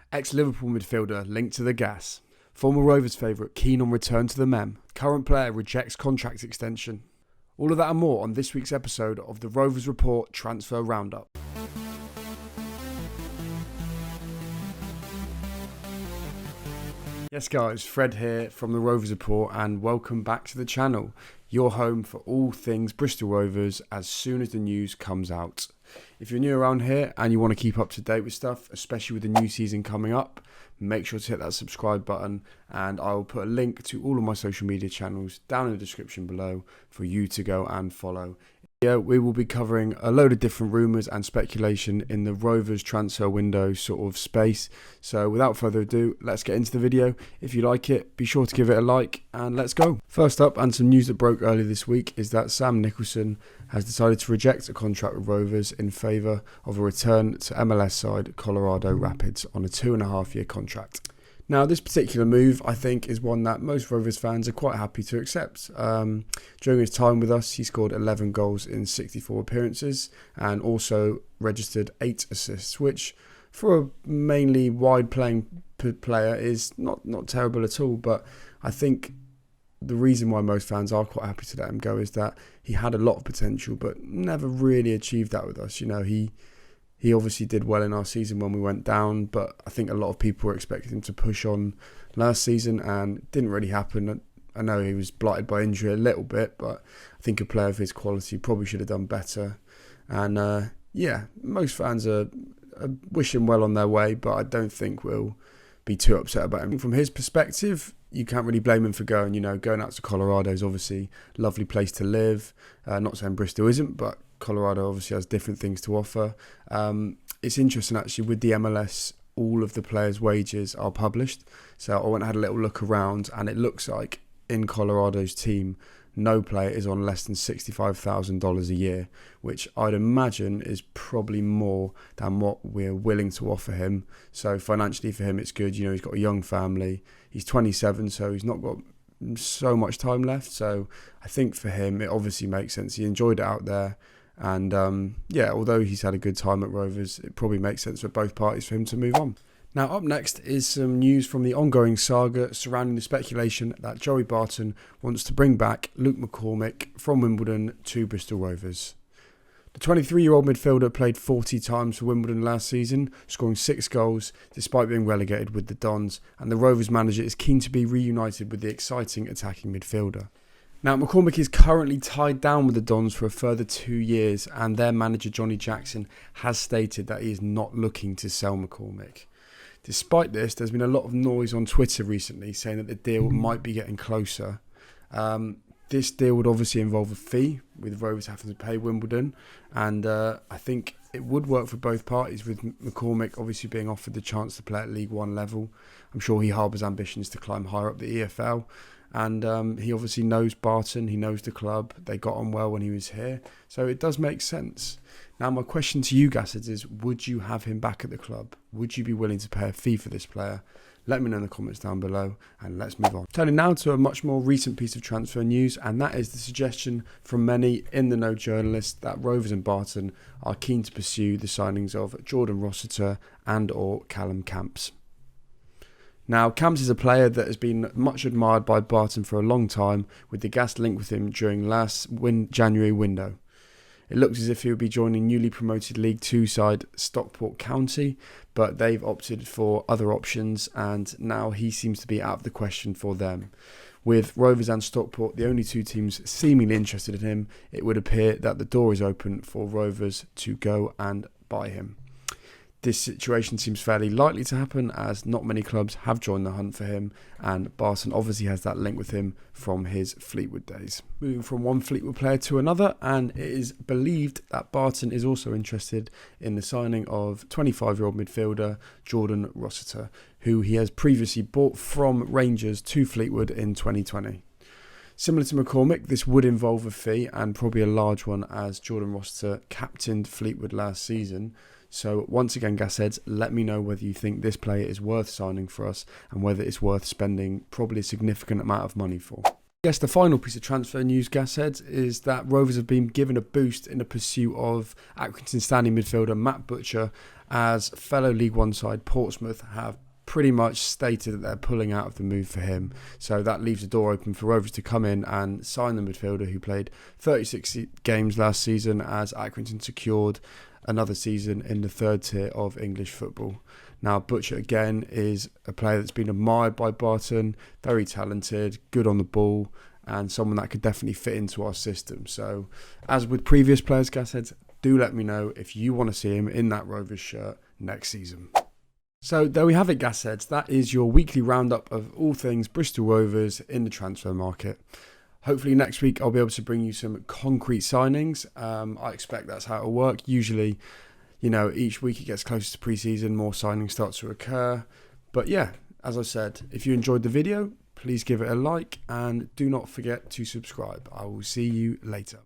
Ex-Liverpool midfielder linked to the gas. Former Rovers favourite keen on return to the Mem. Current player rejects contract extension. All of that and more on this week's episode of the Rovers Report Transfer Roundup. Yes guys, Fred here from the Rovers Report and welcome back to the channel. Your home for all things Bristol Rovers as soon as the news comes out. If you're new around here and you want to keep up to date with stuff, especially with the new season coming up, make sure to hit that subscribe button and I will put a link to all of my social media channels down in the description below for you to go and follow. Yeah, we will be covering a load of different rumours and speculation in the Rovers transfer window sort of space. So without further ado, let's get into the video. If you like it, be sure to give it a like and let's go. First up, and some news that broke earlier this week, is that Sam Nicholson has decided to reject a contract with Rovers in favour of a return to MLS side Colorado Rapids on a 2.5-year contract. Now, this particular move, I think, is one that most Rovers fans are quite happy to accept. During his time with us, he scored 11 goals in 64 appearances and also registered 8 assists, which for a mainly wide-playing player is not terrible at all. But I think the reason why most fans are quite happy to let him go is that he had a lot of potential but never really achieved that with us. You know, he obviously did well in our season when we went down, but I think a lot of people were expecting him to push on last season and it didn't really happen. I know he was blighted by injury a little bit, but I think a player of his quality probably should have done better. And yeah, most fans are wishing well on their way, but I don't think we'll be too upset about him. From his perspective, you can't really blame him for going. You know, going out to Colorado is obviously a lovely place to live. Not saying Bristol isn't, but Colorado obviously has different things to offer. It's interesting actually, with the MLS, all of the players' wages are published. So I went and had a little look around and it looks like in Colorado's team, no player is on less than $65,000 a year, which I'd imagine is probably more than what we're willing to offer him. So financially for him, it's good. You know, he's got a young family. He's 27, so he's not got so much time left. So I think for him, it obviously makes sense. He enjoyed it out there. And yeah, although he's had a good time at Rovers, it probably makes sense for both parties for him to move on. Now, up next is some news from the ongoing saga surrounding the speculation that Joey Barton wants to bring back Luke McCormick from Wimbledon to Bristol Rovers. The 23-year-old midfielder played 40 times for Wimbledon last season, scoring 6 goals despite being relegated with the Dons, and the Rovers manager is keen to be reunited with the exciting attacking midfielder. Now, McCormick is currently tied down with the Dons for a further 2 years, and their manager Johnny Jackson has stated that he is not looking to sell McCormick. Despite this, there's been a lot of noise on Twitter recently saying that the deal might be getting closer. This deal would obviously involve a fee, with Rovers having to pay Wimbledon, and I think it would work for both parties, with McCormick obviously being offered the chance to play at League One level. I'm sure he harbours ambitions to climb higher up the EFL. And he obviously knows Barton, he knows the club, they got on well when he was here, so it does make sense. Now my question to you guys is, would you have him back at the club? Would you be willing to pay a fee for this player? Let me know in the comments down below and let's move on. Turning now to a much more recent piece of transfer news, and that is the suggestion from many in the know journalists that Rovers and Barton are keen to pursue the signings of Jordan Rossiter and or Callum Camps. Now, Camps is a player that has been much admired by Barton for a long time, with the gas link with him during last January window. It looks as if he would be joining newly promoted League 2 side Stockport County, but they've opted for other options and now he seems to be out of the question for them. With Rovers and Stockport the only two teams seemingly interested in him, it would appear that the door is open for Rovers to go and buy him. This situation seems fairly likely to happen as not many clubs have joined the hunt for him, and Barton obviously has that link with him from his Fleetwood days. Moving from one Fleetwood player to another, and it is believed that Barton is also interested in the signing of 25-year-old midfielder Jordan Rossiter, who he has previously bought from Rangers to Fleetwood in 2020. Similar to McCormick, this would involve a fee and probably a large one as Jordan Rossiter captained Fleetwood last season. So once again, gasheads, let me know whether you think this player is worth signing for us and whether it's worth spending probably a significant amount of money for. Yes, the final piece of transfer news, Gasheads, is that Rovers have been given a boost in the pursuit of Accrington Stanley midfielder Matt Butcher, as fellow League One side Portsmouth have pretty much stated that they're pulling out of the move for him. So that leaves the door open for Rovers to come in and sign the midfielder who played 36 games last season, as Accrington secured another season in the third tier of English football. Now, Butcher again is a player that's been admired by Barton, very talented, good on the ball, and someone that could definitely fit into our system. So, as with previous players, Gasheads, do let me know if you want to see him in that Rovers shirt next season. So there we have it, Gasheads. That is your weekly roundup of all things Bristol Rovers in the transfer market. Hopefully next week I'll be able to bring you some concrete signings. I expect that's how it'll work. Usually, each week it gets closer to pre-season, more signings start to occur. But yeah, as I said, if you enjoyed the video, please give it a like and do not forget to subscribe. I will see you later.